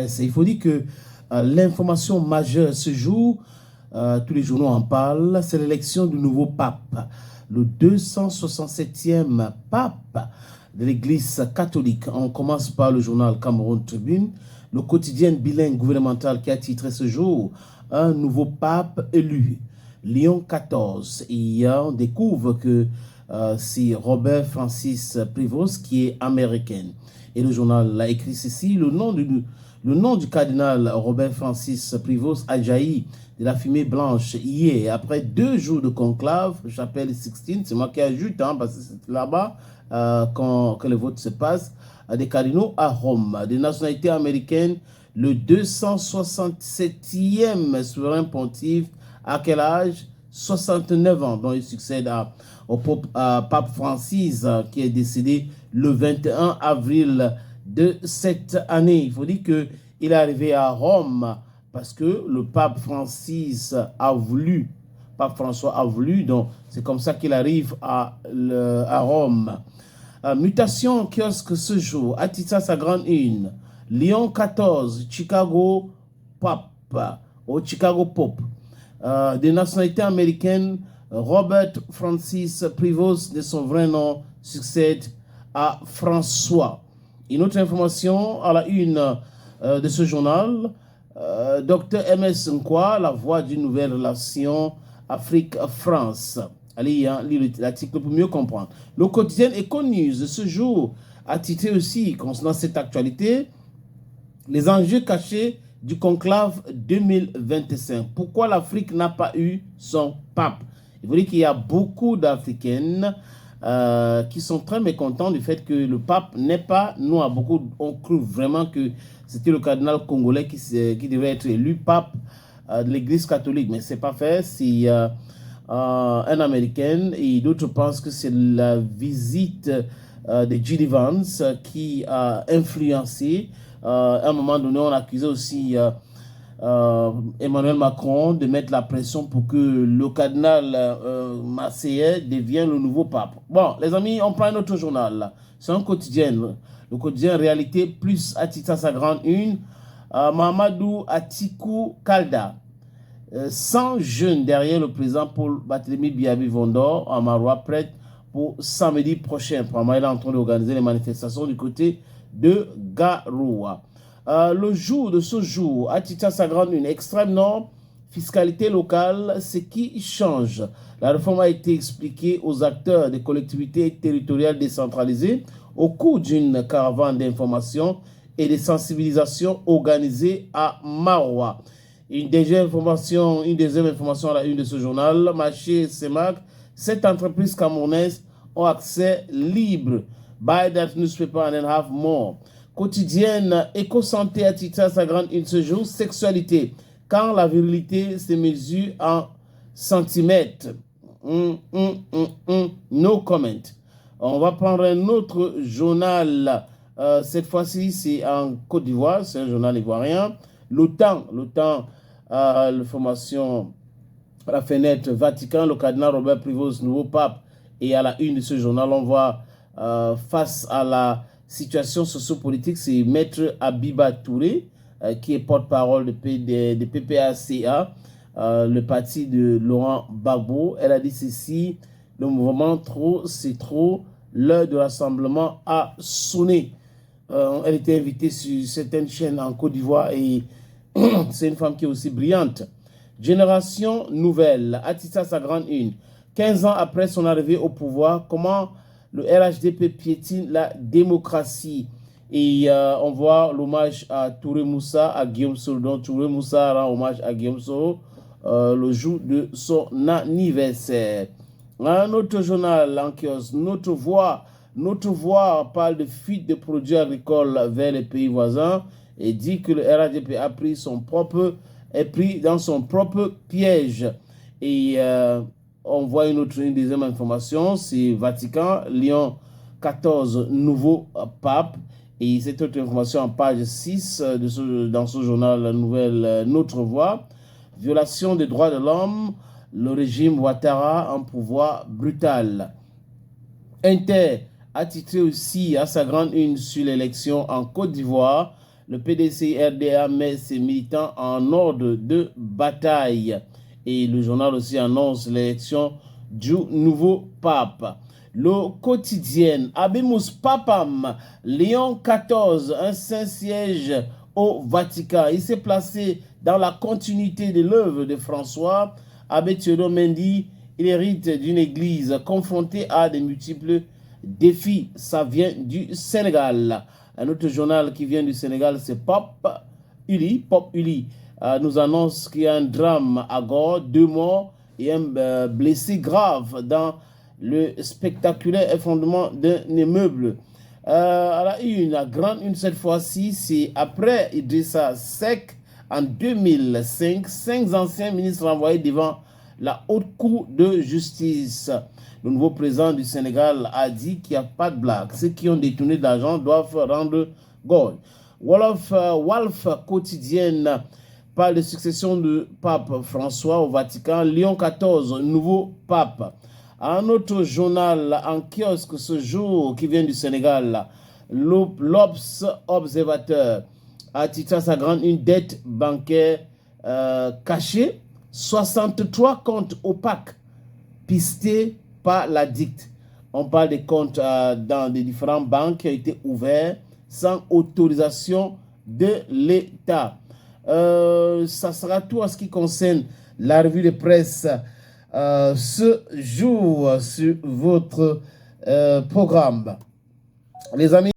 presse. Il faut dire que l'information majeure ce jour, tous les journaux en parlent, c'est l'élection du nouveau pape, le 267e pape de l'Église catholique. On commence par le journal Cameroun Tribune, le quotidien bilingue gouvernemental qui a titré ce jour « Un nouveau pape élu ». Léon XIV. Et on découvre que c'est Robert Francis Prevost qui est américain. Et le journal l'a écrit ceci, le nom du cardinal Robert Francis Prevost a jailli de la fumée blanche hier, après 2 jours de conclave, chapelle Sixtine, c'est moi qui ajoute, parce que c'est là-bas que le vote se passe, des cardinaux à Rome, des nationalités américaines, le 267e souverain pontife, à quel âge? 69 ans, dont il succède au pape Francis, qui est décédé le 21 avril de cette année. Il faut dire qu'il est arrivé à Rome parce que le pape Francis a voulu, pape François a voulu, donc c'est comme ça qu'il arrive à Rome. Mutation kiosque ce jour, Atissa sa grande une, Léon XIV, Chicago Pape, au Chicago Pope. Des nationalités américaines, Robert Francis Prevost, de son vrai nom, succède à François. Une autre information à la une de ce journal, Dr MS Nkwa, la voix d'une nouvelle relation Afrique-France. Allez, lisez l'article pour mieux comprendre. Le quotidien Econews de ce jour a titré aussi, concernant cette actualité, les enjeux cachés du conclave 2025. Pourquoi l'Afrique n'a pas eu son pape? Il faut dire qu'il y a beaucoup d'Africaines qui sont très mécontents du fait que le pape n'est pas, nous, beaucoup, on cru vraiment que c'était le cardinal congolais qui devait être élu pape de l'Église catholique, mais ce n'est pas fait. C'est un Américain, et d'autres pensent que c'est la visite de J.D. Vance qui a influencé. À un moment donné, on accusait aussi Emmanuel Macron de mettre la pression pour que le cardinal marseillais devienne le nouveau pape. Bon, les amis, on prend un autre journal. C'est un quotidien. Le quotidien Réalité Plus a titré sa grande une. Mahamadou Atikou Kalda. 100 jeunes derrière le président Paul Barthélémy Biabi Vondor à Marois, prête pour samedi prochain. Probablement, il est en train d'organiser les manifestations du côté de Garoua. Le jour de ce jour, à titre sa grande une, extrême nord, fiscalité locale, ce qui change. La réforme a été expliquée aux acteurs des collectivités territoriales décentralisées au cours d'une caravane d'information et de sensibilisation organisée à Marois. Une deuxième information à la une de ce journal, Marché CEMAC, 7 entreprises camerounaises ont accès libre. Buy that newspaper and then have more. Quotidienne, éco-santé a titré à sa grande une ce jour, sexualité, quand la virilité se mesure en centimètres. No comment. On va prendre un autre journal. Cette fois-ci, c'est en Côte d'Ivoire, c'est un journal ivoirien. L'OTAN, l'information à la fenêtre Vatican, le cardinal Robert Prevost, nouveau pape, et à la une de ce journal, on voit face à la situation sociopolitique, c'est Maître Abiba Touré, qui est porte-parole de PPACA, le parti de Laurent Gbagbo. Elle a dit ceci, le mouvement trop, c'est trop, l'heure de rassemblement a sonné. Elle était invitée sur certaines chaînes en Côte d'Ivoire et c'est une femme qui est aussi brillante. Génération nouvelle, Atissa sa grande une. 15 ans après son arrivée au pouvoir, comment le RHDP piétine la démocratie. Et on voit l'hommage à Touré Moussa, à Guillaume Soro. Donc Touré Moussa rend hommage à Guillaume Soro le jour de son anniversaire. Un autre journal en kiosque, Notre Voix parle de fuite de produits agricoles vers les pays voisins et dit que le RHDP est pris dans son propre piège. Et on voit une deuxième information, c'est Vatican, Léon XIV, nouveau pape. Et cette autre information en page 6 dans ce journal nouvelle Notre Voix. Violation des droits de l'homme, le régime Ouattara en pouvoir brutal. Inter a titré aussi à sa grande une sur l'élection en Côte d'Ivoire. le PDC-RDA met ses militants en ordre de bataille. Et le journal aussi annonce l'élection du nouveau pape. Le quotidien, Abimus Papam, Léon XIV, un Saint-Siège au Vatican. Il s'est placé dans la continuité de l'œuvre de François. Abbé Théodore Mendy, il hérite d'une église confrontée à de multiples défis. Ça vient du Sénégal. Un autre journal qui vient du Sénégal, c'est Pop Uli. Pop Uli nous annonce qu'il y a un drame à Gore, 2 morts et un blessé grave dans le spectaculaire effondrement d'un immeuble. À la une, la grande une cette fois-ci, c'est après Idrissa Seck en 2005, 5 anciens ministres renvoyés devant la haute cour de justice. Le nouveau président du Sénégal a dit qu'il n'y a pas de blague. Ceux qui ont détourné de l'argent doivent rendre gorge. Wolf quotidienne parle de succession de pape François au Vatican. Léon XIV, nouveau pape. Un autre journal en kiosque ce jour qui vient du Sénégal, l'Obs Observateur a titré sa grande une dette bancaire cachée, 63 comptes opaques pistés par la dicte. On parle des comptes dans des différentes banques qui ont été ouverts sans autorisation de l'État. Ça sera tout en ce qui concerne la revue de presse ce jour sur votre programme. Les amis,